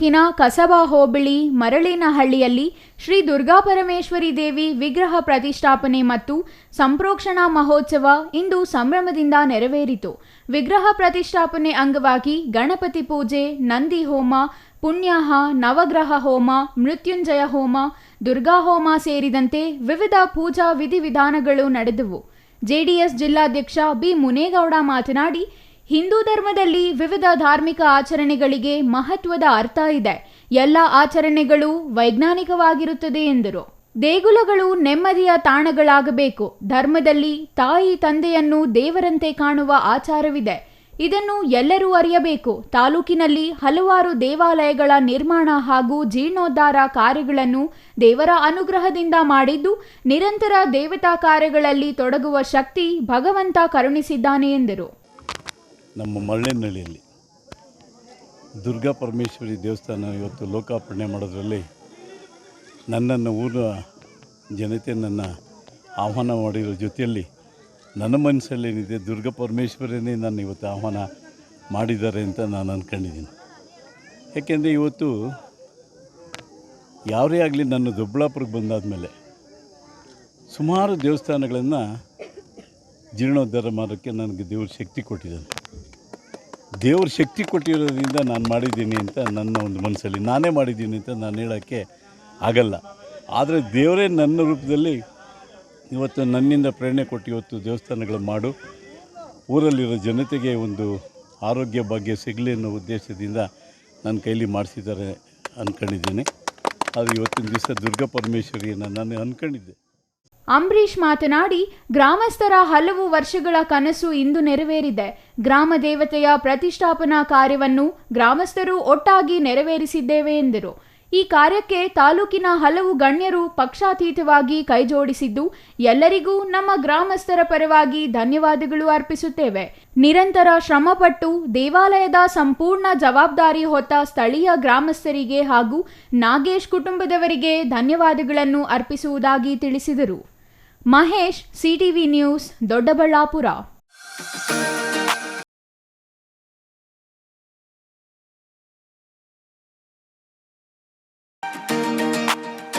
ತಾಲೂಕಿನ ಕಸಬಾ ಹೋಬಳಿ ಮರಳೇನಹಳ್ಳಿಯಲ್ಲಿ ಶ್ರೀ ದುರ್ಗಾಪರಮೇಶ್ವರಿ ದೇವಿ ವಿಗ್ರಹ ಪ್ರತಿಷ್ಠಾಪನೆ ಮತ್ತು ಸಂಪ್ರೋಕ್ಷಣಾ ಮಹೋತ್ಸವ ಇಂದು ಸಂಭ್ರಮದಿಂದ ನೆರವೇರಿತು. ವಿಗ್ರಹ ಪ್ರತಿಷ್ಠಾಪನೆ ಅಂಗವಾಗಿ ಗಣಪತಿ ಪೂಜೆ, ನಂದಿ ಹೋಮ, ಪುಣ್ಯಾಹ, ನವಗ್ರಹ ಹೋಮ, ಮೃತ್ಯುಂಜಯ ಹೋಮ, ದುರ್ಗಾ ಹೋಮ ಸೇರಿದಂತೆ ವಿವಿಧ ಪೂಜಾ ವಿಧಿವಿಧಾನಗಳು ನಡೆದವು. ಜೆಡಿಎಸ್ ಜಿಲ್ಲಾಧ್ಯಕ್ಷ ಬಿ ಮುನೇಗೌಡ ಮಾತನಾಡಿ, ಹಿಂದೂ ಧರ್ಮದಲ್ಲಿ ವಿವಿಧ ಧಾರ್ಮಿಕ ಆಚರಣೆಗಳಿಗೆ ಮಹತ್ವದ ಅರ್ಥ ಇದೆ. ಎಲ್ಲ ಆಚರಣೆಗಳು ವೈಜ್ಞಾನಿಕವಾಗಿರುತ್ತದೆ ಎಂದರು. ದೇಗುಲಗಳು ನೆಮ್ಮದಿಯ ತಾಣಗಳಾಗಬೇಕು. ಧರ್ಮದಲ್ಲಿ ತಾಯಿ ತಂದೆಯನ್ನು ದೇವರಂತೆ ಕಾಣುವ ಆಚಾರವಿದೆ. ಇದನ್ನು ಎಲ್ಲರೂ ಅರಿಯಬೇಕು. ತಾಲೂಕಿನಲ್ಲಿ ಹಲವಾರು ದೇವಾಲಯಗಳ ನಿರ್ಮಾಣ ಹಾಗೂ ಜೀರ್ಣೋದ್ಧಾರ ಕಾರ್ಯಗಳನ್ನು ದೇವರ ಅನುಗ್ರಹದಿಂದ ಮಾಡಿದ್ದು, ನಿರಂತರ ದೇವತಾ ಕಾರ್ಯಗಳಲ್ಲಿ ತೊಡಗುವ ಶಕ್ತಿ ಭಗವಂತ ಕರುಣಿಸಿದ್ದಾನೆ ಎಂದರು. ನಮ್ಮ ಮರಳೇನಹಳ್ಳಿಯಲ್ಲಿ ದುರ್ಗಾ ಪರಮೇಶ್ವರಿ ದೇವಸ್ಥಾನ ಇವತ್ತು ಲೋಕಾರ್ಪಣೆ ಮಾಡೋದ್ರಲ್ಲಿ ನನ್ನನ್ನು ಊರ ಜನತೆ ನನ್ನ ಆಹ್ವಾನ ಮಾಡಿರೋ ಜೊತೆಯಲ್ಲಿ ನನ್ನ ಮನಸ್ಸಲ್ಲೇನಿದೆ, ದುರ್ಗಾ ಪರಮೇಶ್ವರಿನೇ ನಾನು ಇವತ್ತು ಆಹ್ವಾನ ಮಾಡಿದ್ದಾರೆ ಅಂತ ನಾನು ಅಂದ್ಕೊಂಡಿದ್ದೀನಿ. ಯಾಕೆಂದರೆ ಇವತ್ತು ಯಾರೇ ಆಗಲಿ ನನ್ನ ದೊಡ್ಡಬಳ್ಳಾಪುರಕ್ಕೆ ಬಂದಾದಮೇಲೆ ಸುಮಾರು ದೇವಸ್ಥಾನಗಳನ್ನು ಜೀರ್ಣೋದ್ಧಾರ ಮಾಡೋಕ್ಕೆ ನನಗೆ ದೇವ್ರ ಶಕ್ತಿ ಕೊಟ್ಟಿದ್ದಾನೆ. ದೇವ್ರ ಶಕ್ತಿ ಕೊಟ್ಟಿರೋದ್ರಿಂದ ನಾನು ಮಾಡಿದ್ದೀನಿ ಅಂತ ನನ್ನ ಒಂದು ಮನಸ್ಸಲ್ಲಿ, ನಾನೇ ಮಾಡಿದ್ದೀನಿ ಅಂತ ನಾನು ಹೇಳೋಕ್ಕೆ ಆಗಲ್ಲ. ಆದರೆ ದೇವರೇ ನನ್ನ ರೂಪದಲ್ಲಿ ಇವತ್ತು ನನ್ನಿಂದ ಪ್ರೇರಣೆ ಕೊಟ್ಟು ಇವತ್ತು ದೇವಸ್ಥಾನಗಳು ಮಾಡು, ಊರಲ್ಲಿರೋ ಜನತೆಗೆ ಒಂದು ಆರೋಗ್ಯ ಭಾಗ್ಯ ಸಿಗಲಿ ಅನ್ನೋ ಉದ್ದೇಶದಿಂದ ನನ್ನ ಕೈಲಿ ಮಾಡಿಸಿದ್ದಾರೆ ಅಂದ್ಕೊಂಡಿದ್ದೇನೆ. ಅದು ಇವತ್ತಿನ ದಿವಸ ದುರ್ಗಾ ಪರಮೇಶ್ವರಿಯನ್ನು ನಾನು ಅಂದ್ಕೊಂಡಿದ್ದೆ. ಅಂಬರೀಶ್ ಮಾತನಾಡಿ, ಗ್ರಾಮಸ್ಥರ ಹಲವು ವರ್ಷಗಳ ಕನಸು ಇಂದು ನೆರವೇರಿದೆ. ಗ್ರಾಮ ದೇವತೆಯ ಪ್ರತಿಷ್ಠಾಪನಾ ಕಾರ್ಯವನ್ನು ಗ್ರಾಮಸ್ಥರು ಒಟ್ಟಾಗಿ ನೆರವೇರಿಸಿದ್ದೇವೆ ಎಂದರು. ಈ ಕಾರ್ಯಕ್ಕೆ ತಾಲೂಕಿನ ಹಲವು ಗಣ್ಯರು ಪಕ್ಷಾತೀತವಾಗಿ ಕೈಜೋಡಿಸಿದ್ದು, ಎಲ್ಲರಿಗೂ ನಮ್ಮ ಗ್ರಾಮಸ್ಥರ ಪರವಾಗಿ ಧನ್ಯವಾದಗಳು ಅರ್ಪಿಸುತ್ತೇವೆ. ನಿರಂತರ ಶ್ರಮಪಟ್ಟು ದೇವಾಲಯದ ಸಂಪೂರ್ಣ ಜವಾಬ್ದಾರಿ ಹೊತ್ತ ಸ್ಥಳೀಯ ಗ್ರಾಮಸ್ಥರಿಗೆ ಹಾಗೂ ನಾಗೇಶ್ ಕುಟುಂಬದವರಿಗೆ ಧನ್ಯವಾದಗಳನ್ನು ಅರ್ಪಿಸುವುದಾಗಿ ತಿಳಿಸಿದರು. Mahesh, CTV news, Doddaballapura.